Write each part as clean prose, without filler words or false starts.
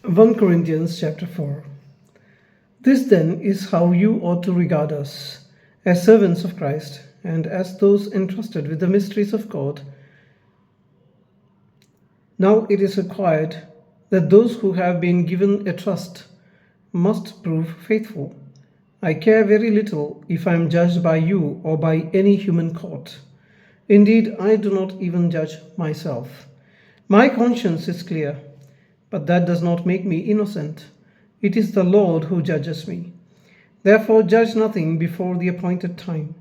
1 Corinthians chapter 4. This then is how you ought to regard us, as servants of Christ, and as those entrusted with the mysteries of God. Now it is required that those who have been given a trust must prove faithful. I care very little if I am judged by you or by any human court. Indeed, I do not even judge myself. My conscience is clear, but that does not make me innocent. It is the Lord who judges me. Therefore, judge nothing before the appointed time.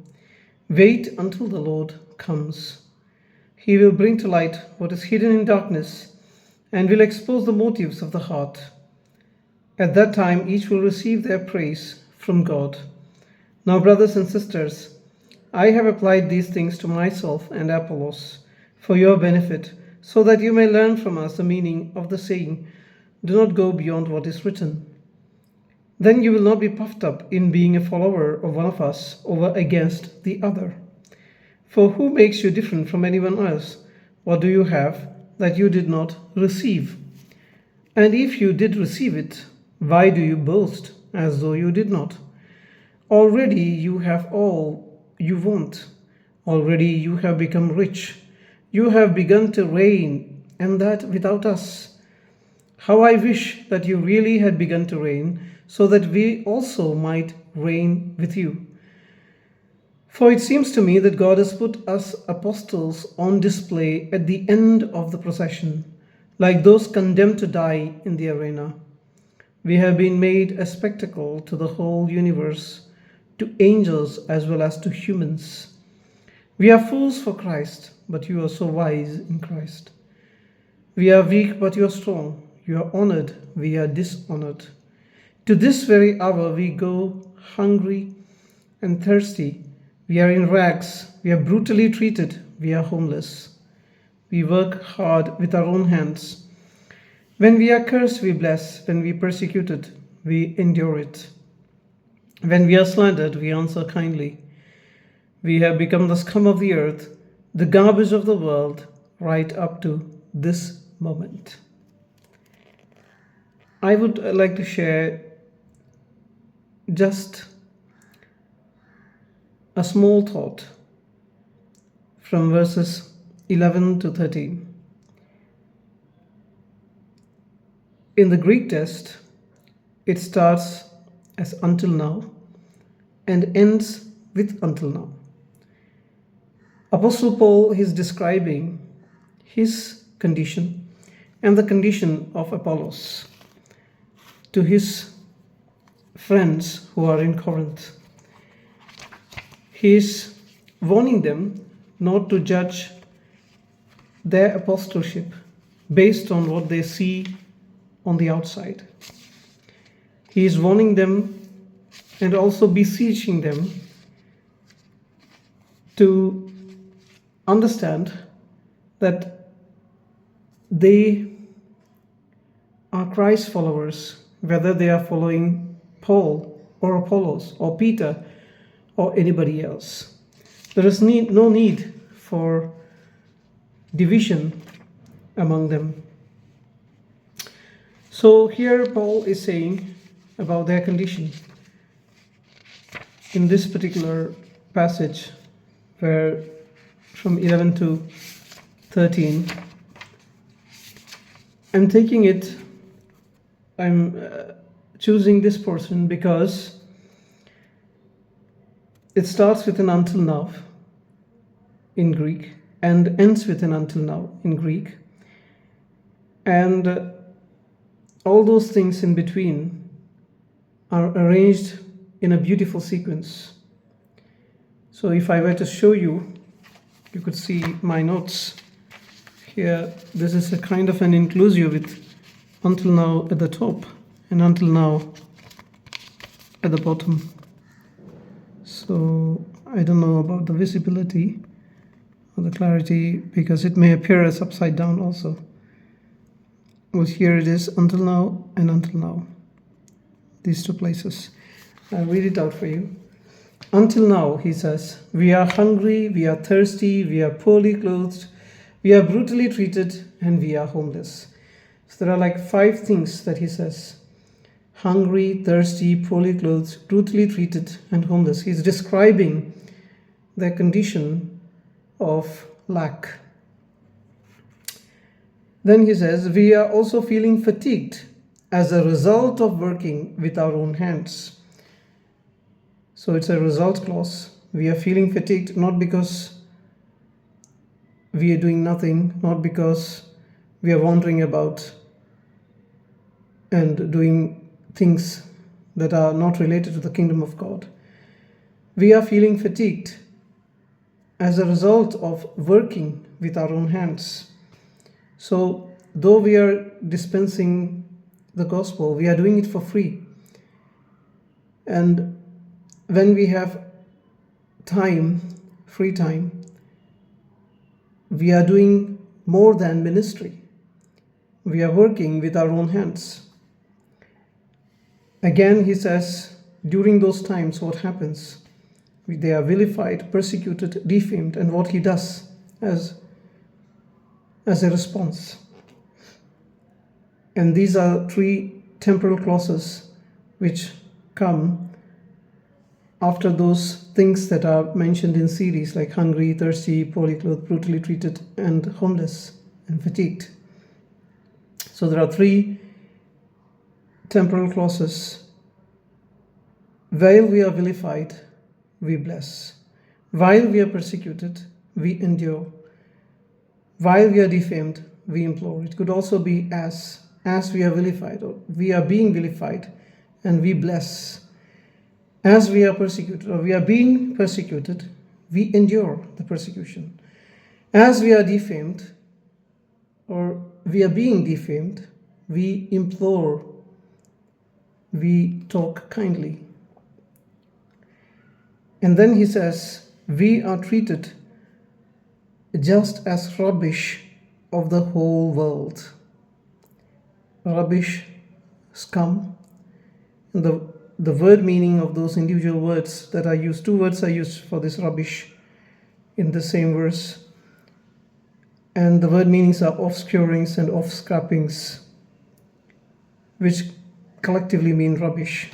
Wait until the Lord comes. He will bring to light what is hidden in darkness and will expose the motives of the heart. At that time, each will receive their praise from God. Now, brothers and sisters, I have applied these things to myself and Apollos for your benefit, so that you may learn from us the meaning of the saying, do not go beyond what is written. Then you will not be puffed up in being a follower of one of us over against the other. For who makes you different from anyone else? What do you have that you did not receive? And if you did receive it, why do you boast as though you did not? Already you have all you want. Already you have become rich. You have begun to reign, and that without us. How I wish that you really had begun to reign, so that we also might reign with you. For it seems to me that God has put us apostles on display at the end of the procession, like those condemned to die in the arena. We have been made a spectacle to the whole universe, to angels as well as to humans. We are fools for Christ, but you are so wise in Christ. We are weak, but you are strong. You are honored, we are dishonored. To this very hour we go hungry and thirsty. We are in rags. We are brutally treated. We are homeless. We work hard with our own hands. When we are cursed, we bless. When we are persecuted, we endure it. When we are slandered, we answer kindly. We have become the scum of the earth, the garbage of the world, right up to this moment. I would like to share just a small thought from verses 11 to 13. In the Greek text, it starts as until now and ends with until now. Apostle Paul is describing his condition and the condition of Apollos to his friends who are in Corinth. He is warning them not to judge their apostleship based on what they see on the outside. He is warning them and also beseeching them to understand that they are Christ followers, whether they are following Paul or Apollos or Peter or anybody else. There is no need for division among them. So here Paul is saying about their condition in this particular passage, where from 11 to 13, I'm choosing this portion because it starts with an until now in Greek and ends with an until now in Greek. And all those things in between are arranged in a beautiful sequence. So if I were to show you, you could see my notes here. This is a kind of an inclusio with until now at the top and until now at the bottom. So I don't know about the visibility or the clarity, because it may appear as upside down also. But here it is, until now and until now. These two places. I'll read it out for you. Until now, he says, we are hungry, we are thirsty, we are poorly clothed, we are brutally treated, and we are homeless. So there are like 5 things that he says: hungry, thirsty, poorly clothed, brutally treated, and homeless. He's describing their condition of lack. Then he says, we are also feeling fatigued as a result of working with our own hands. So it's a result clause. We are feeling fatigued not because we are doing nothing, not because we are wandering about and doing things that are not related to the kingdom of God. We are feeling fatigued as a result of working with our own hands. So, though we are dispensing the gospel, we are doing it for free. And when we have time, free time, we are doing more than ministry. We are working with our own hands. Again, he says, during those times, what happens? They are vilified, persecuted, defamed, and what he does as a response. And these are 3 temporal clauses which come after those things that are mentioned in series like hungry, thirsty, poorly clothed, brutally treated, and homeless and fatigued. So there are 3 temporal clauses. While we are vilified, we bless. While we are persecuted, we endure. While we are defamed, we implore. It could also be as we are vilified, or we are being vilified, and we bless. As we are persecuted, or we are being persecuted, we endure the persecution. As we are defamed, or we are being defamed, we implore, we talk kindly. And then he says, we are treated just as rubbish of the whole world. Rubbish, scum. And the word meaning of those individual words that are used, 2 words are used for this rubbish in the same verse. And the word meanings are offscourings and offscrappings, which collectively mean rubbish.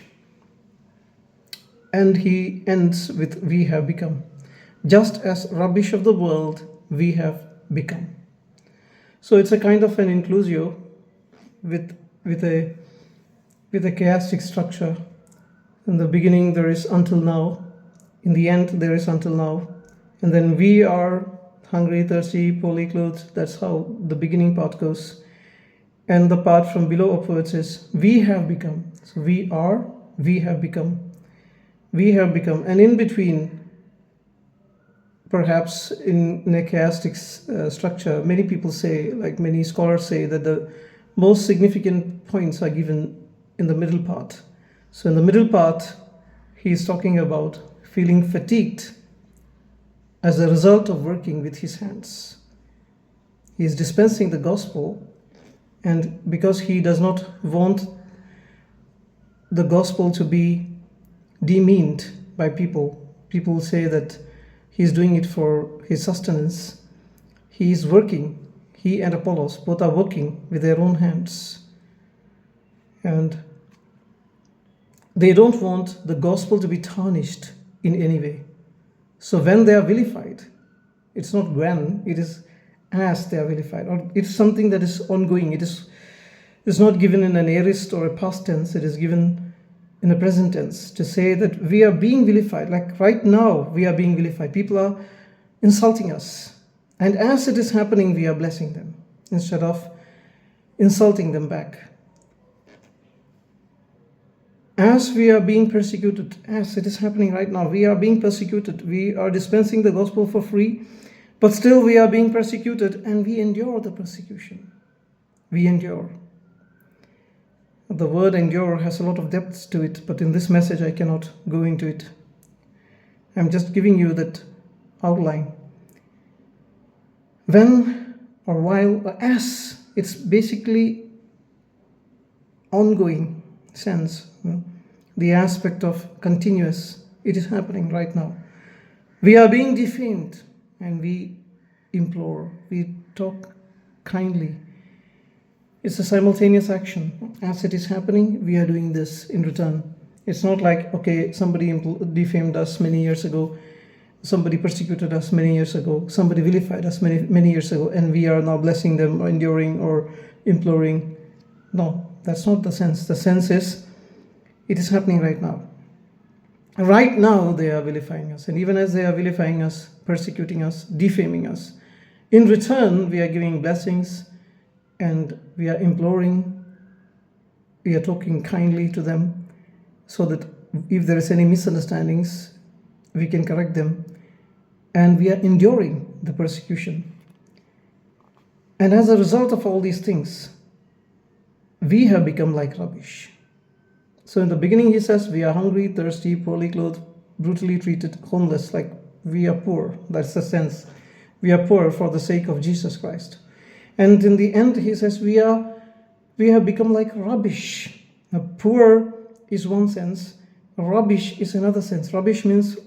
And he ends with, we have become. Just as rubbish of the world, we have become. So it's a kind of an inclusio with a chiastic structure. In the beginning there is until now. In the end there is until now. And then we are hungry, thirsty, poorly clothed. That's how the beginning part goes. And the part from below upwards is we have become. So we are, we have become. We have become. And in between, perhaps in a chiastic structure, many people say, like many scholars say, that the most significant points are given in the middle part. So in the middle part, he is talking about feeling fatigued as a result of working with his hands. He is dispensing the gospel, and because he does not want the gospel to be demeaned by people, people say that he is doing it for his sustenance. He is working, he and Apollos both are working with their own hands. And they don't want the gospel to be tarnished in any way. So when they are vilified, it's not when, it is as they are vilified. Or it's something that is ongoing. It is not given in an aorist or a past tense. It is given in a present tense to say that we are being vilified. Like right now, we are being vilified. People are insulting us. And as it is happening, we are blessing them instead of insulting them back. As we are being persecuted, as it is happening right now, we are being persecuted. We are dispensing the gospel for free, but still we are being persecuted, and we endure the persecution. We endure. The word endure has a lot of depths to it, but in this message I cannot go into it. I'm just giving you that outline. When or while or as, it's basically ongoing sense. The aspect of continuous, it is happening right now. We are being defamed, and we implore, we talk kindly. It's a simultaneous action. As it is happening, we are doing this in return. It's not like, okay, somebody defamed us many years ago, somebody persecuted us many years ago, somebody vilified us many years ago, and we are now blessing them or enduring or imploring. No, that's not the sense. The sense is, it is happening right now. Right now, they are vilifying us. And even as they are vilifying us, persecuting us, defaming us, in return, we are giving blessings and we are imploring, we are talking kindly to them so that if there is any misunderstandings, we can correct them. And we are enduring the persecution. And as a result of all these things, we have become like rubbish. So in the beginning, he says, we are hungry, thirsty, poorly clothed, brutally treated, homeless, like we are poor. That's the sense. We are poor for the sake of Jesus Christ. And in the end, he says, we have become like rubbish. Now, poor is one sense. Rubbish is another sense. Rubbish means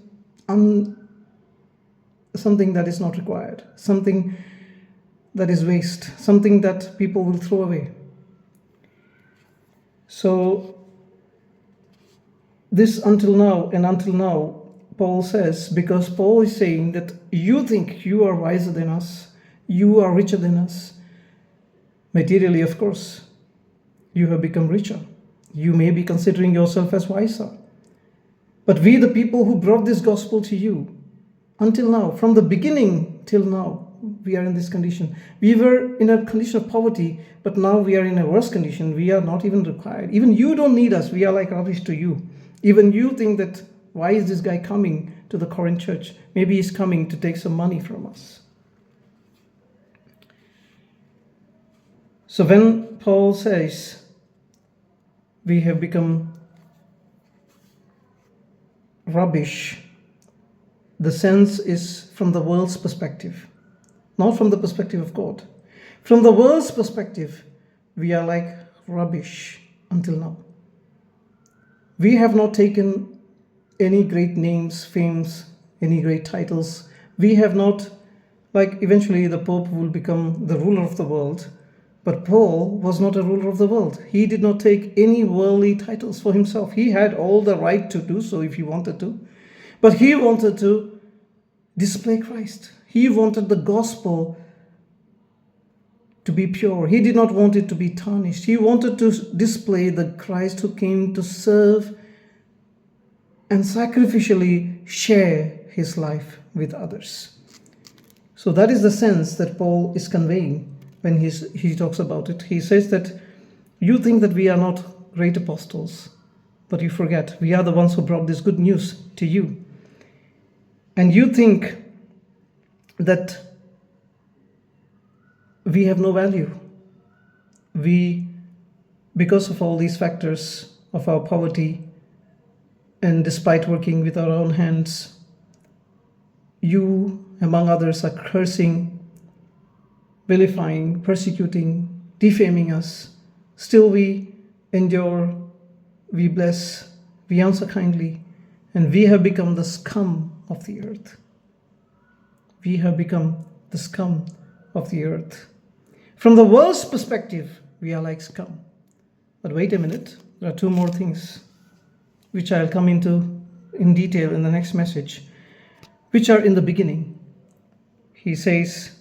something that is not required, something that is waste, something that people will throw away. So this until now, Paul says, because Paul is saying that you think you are wiser than us, you are richer than us. Materially, of course, you have become richer. You may be considering yourself as wiser. But we, the people who brought this gospel to you, until now, from the beginning till now, we are in this condition. We were in a condition of poverty, but now we are in a worse condition. We are not even required. Even you don't need us. We are like rubbish to you. Even you think that, why is this guy coming to the Corinth church? Maybe he's coming to take some money from us. So when Paul says we have become rubbish, the sense is from the world's perspective, not from the perspective of God. From the world's perspective, we are like rubbish until now. We have not taken any great names, fames, any great titles. We have not, like eventually the Pope will become the ruler of the world. But Paul was not a ruler of the world. He did not take any worldly titles for himself. He had all the right to do so if he wanted to. But he wanted to display Christ. He wanted the gospel to be pure. He did not want it to be tarnished. He wanted to display the Christ who came to serve and sacrificially share his life with others. So that is the sense that Paul is conveying when he talks about it. He says that you think that we are not great apostles, but you forget we are the ones who brought this good news to you. And you think that we have no value. We, because of all these factors of our poverty, and despite working with our own hands, you, among others, are cursing, vilifying, persecuting, defaming us. Still we endure, we bless, we answer kindly, and we have become the scum of the earth. We have become the scum of the earth. From the world's perspective, we are like scum. But wait a minute, there are two more things which I'll come into in detail in the next message, which are in the beginning. He says,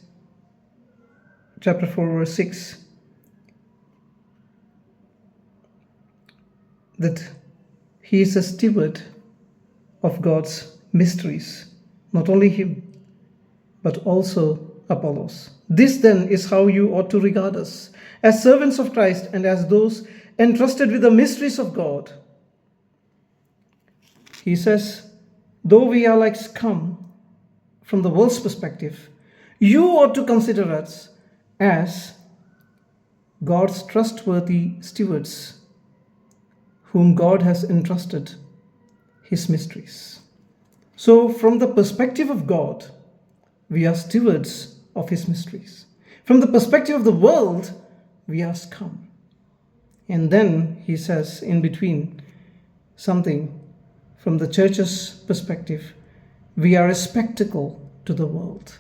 chapter 4, verse 6, that he is a steward of God's mysteries, not only him, but also Apollos. This then is how you ought to regard us, as servants of Christ and as those entrusted with the mysteries of God. He says, though we are like scum from the world's perspective, you ought to consider us as God's trustworthy stewards, whom God has entrusted his mysteries. So from the perspective of God, we are stewards of his mysteries. From the perspective of the world, we are scum. And then he says in between something from the church's perspective, we are a spectacle to the world,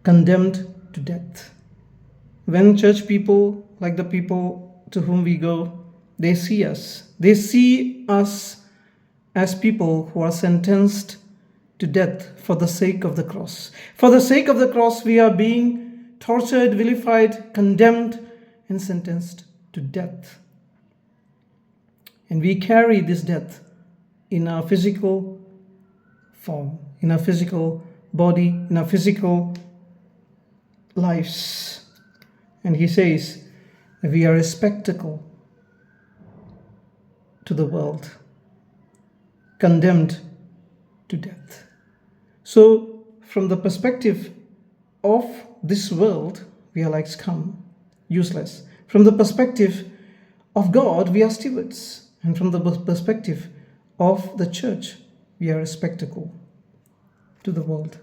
condemned to death. When church people like the people to whom we go, they see us. They see us as people who are sentenced to death for the sake of the cross. For the sake of the cross, we are being tortured, vilified, condemned, and sentenced to death. And we carry this death in our physical form, in our physical body, in our physical lives. And he says that we are a spectacle to the world, condemned to death. So, from the perspective of this world, we are like scum, useless. From the perspective of God, we are stewards. And from the perspective of the church, we are a spectacle to the world.